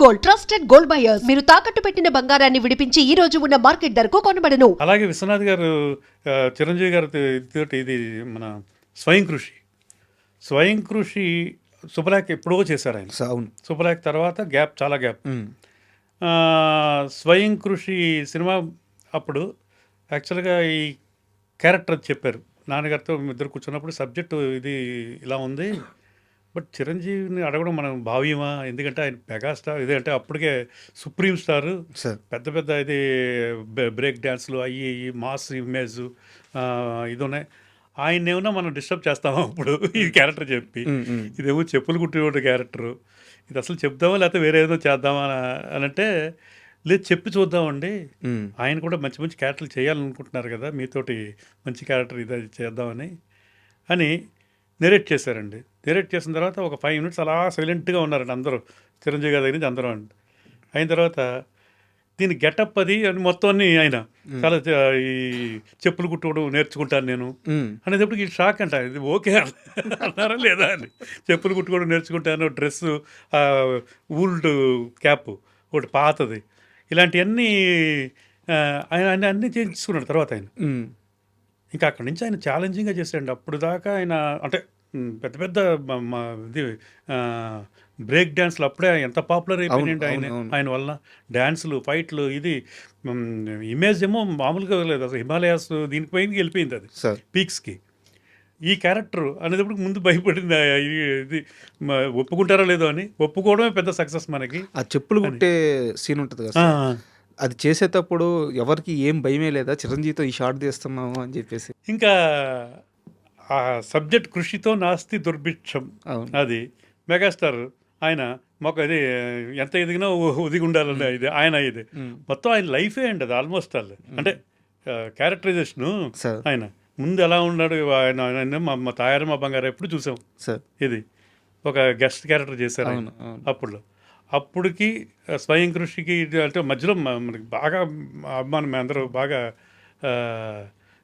Gold, trusted gold buyers. మీరు తాకట్టు పెట్టిన బంగారాన్ని విడిపించి ఈ రోజు ఉన్న మార్కెట్ ధరకు కొనబడను. అలాగే విశ్వనాథ్ గారు చిరంజీవి గారి తోటి ఇది మన స్వయం కృషి శుభలేఖ ఎప్పుడో చేశారు ఆయన. అవును. శుభలేఖ తర్వాత చాలా గ్యాప్. స్వయం కృషి సినిమా అప్పుడు యాక్చువల్గా ఈ క్యారెక్టర్ చెప్పారు నాన్నగారితో ఇద్దరు కూర్చున్నప్పుడు, సబ్జెక్టు ఇది ఇలా ఉంది, బట్ చిరంజీవిని అడగడం మనం భావ్యమా, ఎందుకంటే ఆయన మెగాస్టార్, ఇది అంటే అప్పటికే సుప్రీం స్టారు, పెద్ద పెద్ద ఇది బ్రేక్ డ్యాన్స్లు అయ్యి మాస్ ఇమేజ్ ఇది ఉన్నాయి, ఆయన ఏమన్నా మనం డిస్టర్బ్ చేస్తామా అప్పుడు ఈ క్యారెక్టర్ చెప్పి, ఇదేమో చెప్పులు కుట్టిన క్యారెక్టరు, ఇది అసలు చెప్దామా లేకపోతే వేరే ఏదో చేద్దామా అని అంటే, లేదు చెప్పి చూద్దామండి, ఆయన కూడా మంచి మంచి క్యారెక్టర్లు చేయాలనుకుంటున్నారు కదా, మీతోటి మంచి క్యారెక్టర్ ఇది చేద్దామని అని నెరేట్ చేశారండి. నెరేట్ చేసిన తర్వాత ఒక 5 minutes అలా సైలెంట్గా ఉన్నారండి అందరూ, చిరంజీవి గారి దగ్గర నుంచి అందరూ అండి. అయిన తర్వాత దీని గెటప్ అది అని మొత్తం అన్ని ఆయన చాలా ఈ చెప్పులు కుట్టుకోవడం నేర్చుకుంటాను నేను అనేటప్పటికి ఈ షాక్ అంట, ఇది ఓకే అన్నారా లేదా అని. చెప్పులు కుట్టుకోవడం నేర్చుకుంటాను, డ్రెస్సు ఊల్డ్ క్యాప్ ఒకటి పాతది, ఇలాంటివన్నీ ఆయన అన్నీ చేయించుకున్నాడు తర్వాత ఆయన. ఇంకా అక్కడి నుంచి ఆయన ఛాలెంజింగ్గా చేశాడండి. అప్పుడు దాకా ఆయన అంటే పెద్ద పెద్ద ఇది బ్రేక్ డ్యాన్స్లు అప్పుడే ఎంత పాపులర్ అయిపోయినాయండి ఆయన వల్ల. డ్యాన్సులు, ఫైట్లు, ఇది ఇమేజ్ ఏమో మామూలుగా లేదు అసలు, హిమాలయాస్ దీనిపైన వెళ్ళిపోయింది అది పీక్స్కి. ఈ క్యారెక్టర్ అనేటప్పుడు ముందు భయపడింది, ఇది ఒప్పుకుంటారో లేదో అని. ఒప్పుకోవడమే పెద్ద సక్సెస్ మనకి. ఆ చెప్పులు కుట్టే సీన్ ఉంటుంది కదా, అది చేసేటప్పుడు ఎవరికి ఏం భయమే లేదా, చిరంజీవితో ఈ షాట్ తీస్తున్నాము అని చెప్పేసి. ఇంకా ఆ సబ్జెక్ట్ కృషితో నాస్తి దుర్భిక్షం, అది మెగాస్టార్ ఆయన మాకు అది ఎంత ఎదిగినా ఒదిగి ఉండాలన్న ఇది ఆయన, ఇది మొత్తం ఆయన లైఫే అండి అది ఆల్మోస్ట్ అది. అంటే క్యారెక్టరైజేషను ఆయన ముందు ఎలా ఉన్నాడు, ఆయన మా తాయారు మా బంగారు ఎప్పుడు చూసాం సార్, ఇది ఒక గెస్ట్ క్యారెక్టర్ చేశారు ఆయన అప్పటికి స్వయం కృషికి అంటే మధ్యలో మనకి బాగా అభిమానం, మేము అందరూ బాగా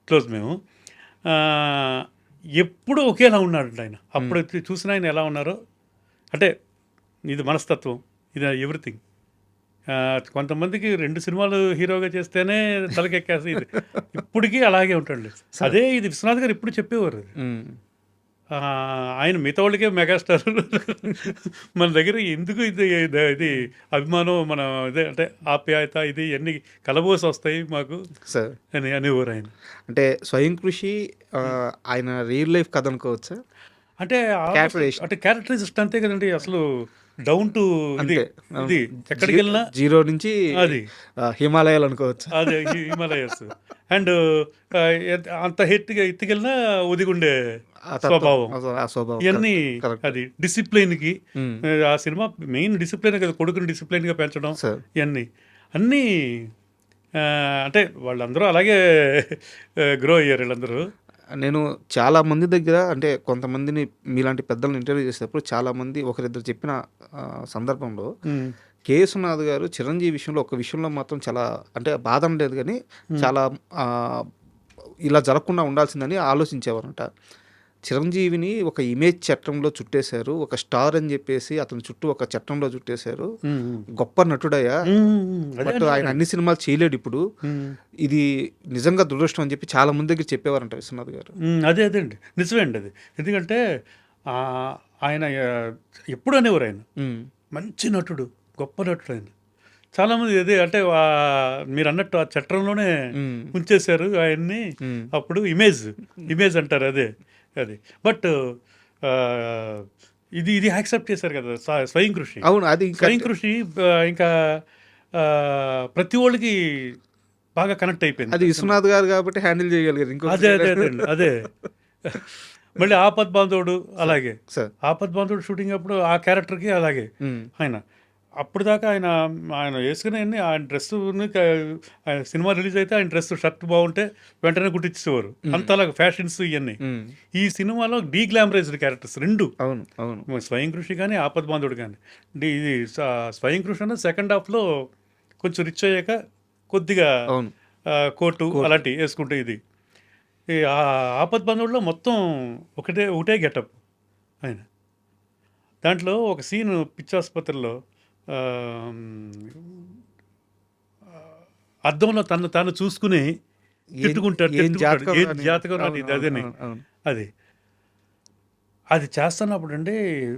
క్లోజ్ మేము. ఎప్పుడూ ఒకేలా ఉన్నాడు ఆయన. అప్పుడు చూసిన ఆయన ఎలా ఉన్నారో అంటే ఇది మనస్తత్వం, ఇది ఎవ్రీథింగ్. కొంతమందికి 2 సినిమాలు హీరోగా చేస్తేనే తలకెక్కేసి, ఇది ఇప్పటికీ అలాగే ఉంటాడు. అదే ఇది విశ్వనాథ్ గారు ఇప్పుడు చెప్పేవారు. ఆయన మిగతా వాళ్ళకే మెగాస్టార్, మన దగ్గర ఎందుకు ఇది అభిమానం, మన ఇదే అంటే ఆప్యాయత, ఇది ఎన్ని కలబోసి వస్తాయి మాకు అని అనేవారు ఆయన. అంటే స్వయం కృషి ఆయన రియల్ లైఫ్ కథ అనుకోవచ్చా? అంటే క్యారెక్టరైజేషన్ అంతే కదండి, అసలు డౌన్ టు ఇది ఎక్కడికి వెళ్ళినా 0 నుంచి అది హిమాలయాలు అనుకోవచ్చు. అదే హిమాలయస్. అండ్ అంత ఎత్తుకెళ్ళినా ఒదిగుండే స్వభావం, ఇవన్నీ అది డిసిప్లిన్కి. ఆ సినిమా మెయిన్ డిసిప్లిన్ కదా, కొడుకుని డిసిప్లిన్గా పెంచడం, ఇవన్నీ అన్నీ అంటే వాళ్ళందరూ అలాగే గ్రో అయ్యారు వీళ్ళందరూ. నేను చాలా మంది దగ్గర అంటే కొంతమందిని మీలాంటి పెద్దలను ఇంటర్వ్యూ చేసేటప్పుడు చాలామంది ఒకరిద్దరు చెప్పిన సందర్భంలో కేసునాథ్ గారు చిరంజీవి విషయంలో ఒక విషయంలో మాత్రం చాలా అంటే బాధ ఉండేది, కానీ చాలా ఇలా జరగకుండా ఉండాల్సిందని ఆలోచించేవారంట. చిరంజీవిని ఒక ఇమేజ్ చట్టంలో చుట్టేశారు, ఒక స్టార్ అని చెప్పేసి అతని చుట్టూ ఒక చట్టంలో చుట్టేశారు, గొప్ప నటుడయ్యా, బట్ ఆయన అన్ని సినిమాలు చేయలేడు ఇప్పుడు, ఇది నిజంగా దురదృష్టం అని చెప్పి చాలా మంది దగ్గర చెప్పేవారంట విశ్వనాథ్ గారు. అదే అండి, నిజమే అండి అది. ఎందుకంటే ఆయన ఎప్పుడు అనేవారు ఆయన మంచి నటుడు, గొప్ప నటుడు ఆయన. చాలామంది అదే అంటే మీరు అన్నట్టు ఆ చట్టంలోనే ఉంచేశారు ఆయన్ని. అప్పుడు ఇమేజ్ అంటారు అదే అది. బట్ ఇది యాక్సెప్ట్ చేశారు కదా స్వయం కృషి. అవును, అది స్వయం కృషి ఇంకా ప్రతి వాళ్ళకి బాగా కనెక్ట్ అయిపోయింది. అది విశ్వనాథ్ గారు కాబట్టి హ్యాండిల్ చేయగలిగారు. అదే మళ్ళీ ఆపద్ బాంధవుడు అలాగే, ఆపద్ బాంధవుడు షూటింగ్ అప్పుడు ఆ క్యారెక్టర్కి అలాగే ఆయన అప్పుడు దాకా ఆయన వేసుకునే ఆయన డ్రెస్సుని, ఆయన సినిమా రిలీజ్ అయితే ఆయన డ్రెస్ షర్ట్ బాగుంటే వెంటనే కుట్టించేవారు, అంతలాగా ఫ్యాషన్స్ ఇవన్నీ. ఈ సినిమాలో డీగ్లామరైజ్డ్ క్యారెక్టర్స్ రెండు, స్వయం కృషి కానీ ఆపద్ బాంధవుడు కానీ. ఇది స్వయం కృషి అన్న సెకండ్ హాఫ్లో కొంచెం రిచ్ అయ్యాక కొద్దిగా కోటు అలాంటివి వేసుకుంటే, ఇది ఆపద్ బాంధవుడిలో మొత్తం ఒకటే గెటప్ ఆయన. దాంట్లో ఒక సీన్ పిచ్చాసుపత్రిలో అద్దంలో తను తాను చూసుకుని తిట్టుకుంటాడు ఏం జాతకం ఏం అని. జాతకం అవును, ఇది అదని అవును, అవును. అది అది చేస్తున్నప్పుడు అండి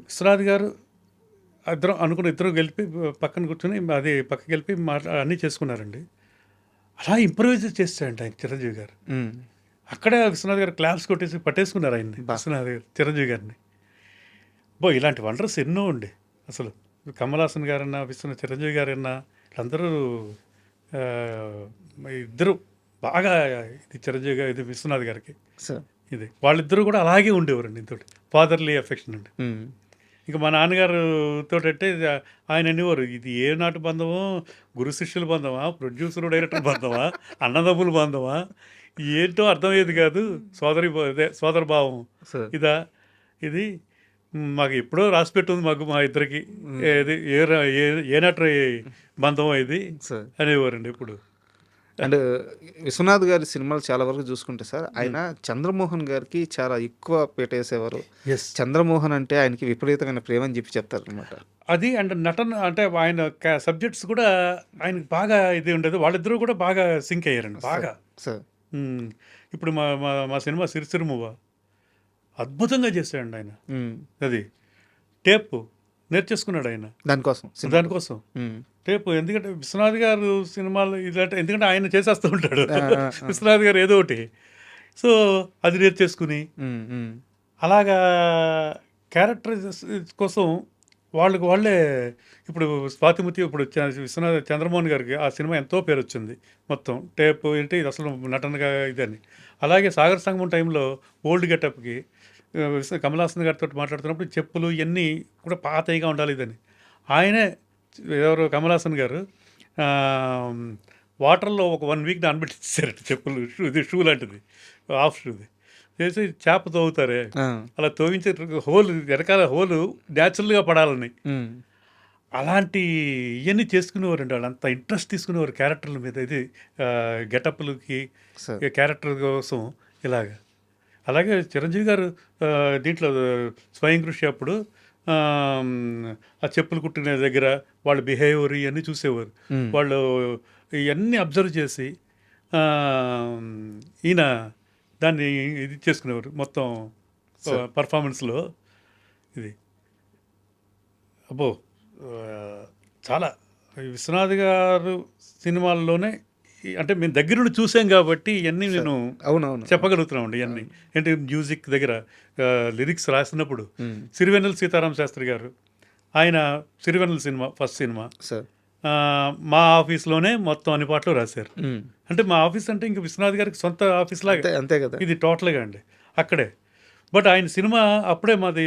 విశ్వనాథ్ గారు ఇద్దరు గెలిపి పక్కన కూర్చొని అది పక్కకి వెళ్ళి అన్నీ చేసుకున్నారండి. అలా ఇంప్రూవైజ్ చేస్తాడంట ఆయన చిరంజీవి గారు. ఉమ్. అక్కడే విశ్వనాథ్ గారు క్లాప్స్ కొట్టేసి పట్టేసుకున్నారు ఆయన్ని, విశ్వనాథ్ గారు చిరంజీవి గారిని. ఇలాంటి వండర్స్ ఎన్నో ఉండే అసలు. కమల్ హాసన్ గారన్నా, చిరంజీవి గారన్నా వీళ్ళందరూ ఇద్దరు బాగా ఇది చిరంజీవి గారు, ఇది విశ్వనాథ్ గారికి సార్. ఇది వాళ్ళిద్దరూ కూడా అలాగే ఉండేవారండి. ఇంతటి ఫాదర్లీ అఫెక్షన్ అండి. ఉమ్. ఇంకా మా నాన్నగారుతో అంటే ఆయన అనేవారు, ఇది ఏ నాటి బంధమో, గురు శిష్యుల బంధమా, ప్రొడ్యూసర్ డైరెక్టర్ బంధమా, అన్నదమ్ముల బంధమా, ఏంటో అర్థమయ్యేది కాదు. సోదర భావం సార్. ఇదా ఇది మాకు ఎప్పుడో రాసి పెట్టుంది మాకు, మా ఇద్దరికి ఇది ఏ నాటి బంధమో ఇది సార్. అనేవారండి ఇప్పుడు. అండ్ విశ్వనాథ్ గారి సినిమాలు చాలా వరకు చూసుకుంటే సార్, ఆయన చంద్రమోహన్ గారికి చాలా ఎక్కువ వేసేవారు. ఎస్, చంద్రమోహన్ అంటే ఆయనకి విపరీతమైన ప్రేమ అని చెప్పి చెప్తారు అనమాట. అది అండ్ నటన అంటే ఆయన సబ్జెక్ట్స్ కూడా ఆయనకి బాగా ఇది ఉండేది. వాళ్ళిద్దరూ కూడా బాగా సింక్ అయ్యారండి బాగా. సార్. ఇప్పుడు మా మా మా సినిమా సిరిసిరిమువ్వ అద్భుతంగా చేశాడండి ఆయన. అది టేప్ నేర్చేసుకున్నాడు ఆయన దానికోసం టేప్. ఎందుకంటే విశ్వనాథ్ గారు సినిమాలు ఇదంటే, ఎందుకంటే ఆయన చేసేస్తూ ఉంటాడు విశ్వనాథ్ గారు ఏదో ఒకటి. సో అది నేర్చేసుకుని అలాగా క్యారెక్టర్ కోసం వాళ్ళే ఇప్పుడు స్వాతిముత్తి, ఇప్పుడు చంద్రమోహన్ గారికి ఆ సినిమా ఎంతో పేరు వచ్చింది. మొత్తం టేప్ ఏంటి ఇది అసలు నటనగా ఇదని. అలాగే సాగర్ సంగమం టైంలో ఓల్డ్ గెటప్కి కమల్ హాసన్ గారితో మాట్లాడుతున్నప్పుడు చెప్పులు ఇవన్నీ కూడా పాతగా ఉండాలి ఇదని. ఆయనే ఎవరు కమల్ హాసన్ గారు వాటర్లో ఒక 1 వీక్ నానబెట్టించారట చెప్పులు, షూ లాంటిది, హాఫ్ షూది చేసి చేప తోగుతారే అలా తోవించే హోల్, వెనకాల హోలు న్యాచురల్గా పడాలని అలాంటి ఇవన్నీ చేసుకునేవారండి. వాళ్ళు అంత ఇంట్రెస్ట్ తీసుకునేవారు క్యారెక్టర్ల మీద. ఇది గెటప్లకి క్యారెక్టర్ కోసం ఇలాగా. అలాగే చిరంజీవి గారు దీంట్లో స్వయం కృషి అప్పుడు ఆ చెప్పులు కుట్టిన దగ్గర వాళ్ళ బిహేవియర్ ఇవన్నీ చూసేవారు. వాళ్ళు ఇవన్నీ అబ్జర్వ్ చేసి ఈయన దాన్ని ఇది చేసుకునేవారు మొత్తం పర్ఫార్మెన్స్లో. ఇది అబ్బో చాలా విశ్వనాథ్ గారు సినిమాల్లోనే అంటే మేము దగ్గర నుండి చూసాం కాబట్టి ఇవన్నీ నేను చెప్పగలుగుతున్నామండి. ఇవన్నీ ఏంటి మ్యూజిక్ దగ్గర లిరిక్స్ రాసినప్పుడు సిరివెన్నెల సీతారామ శాస్త్రి గారు, ఆయన సిరివెన్నెల సినిమా ఫస్ట్ సినిమా మా ఆఫీస్లోనే మొత్తం అన్ని పాటలు రాశారు. అంటే మా ఆఫీస్ అంటే ఇంకా విశ్వనాథ్ గారికి సొంత ఆఫీస్ లాగా అంతే కదా ఇది టోటల్గా అండి అక్కడే. బట్ ఆయన సినిమా అప్పుడే మాది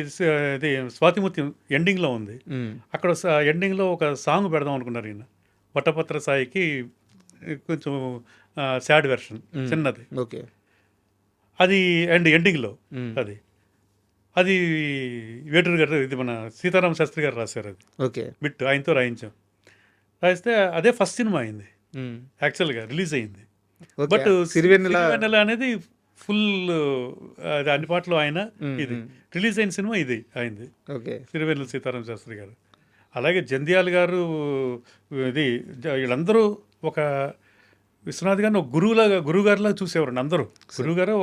ఇది స్వాతిముత్యం ఎండింగ్లో ఉంది. అక్కడ ఎండింగ్లో ఒక సాంగ్ పెడదాం అనుకున్నారు ఈయన. వటపత్ర సాయికి కొంచెం సాడ్ వెర్షన్ చిన్నది. ఓకే. అది అండ్ ఎండింగ్లో అది వేటూరు గారు, ఇది మన సీతారామ శాస్త్రి గారు రాశారు. అది ఓకే బిట్ ఆయనతో రాయించాం. రాయిస్తే అదే ఫస్ట్ సినిమా అయింది యాక్చువల్గా, రిలీజ్ అయింది. బట్ సిరివెన్నెల అనేది ఫుల్ అది అన్ని పాటలు ఆయన ఇది రిలీజ్ అయిన సినిమా ఇది అయింది. సిరివెన్నెల సీతారామ శాస్త్రి గారు. అలాగే జంధ్యాల గారు, ఇది వీళ్ళందరూ ఒక విశ్వనాథ్ గారిని ఒక గురువుగారిలాగా చూసేవారండి అందరూ. గురువుగారు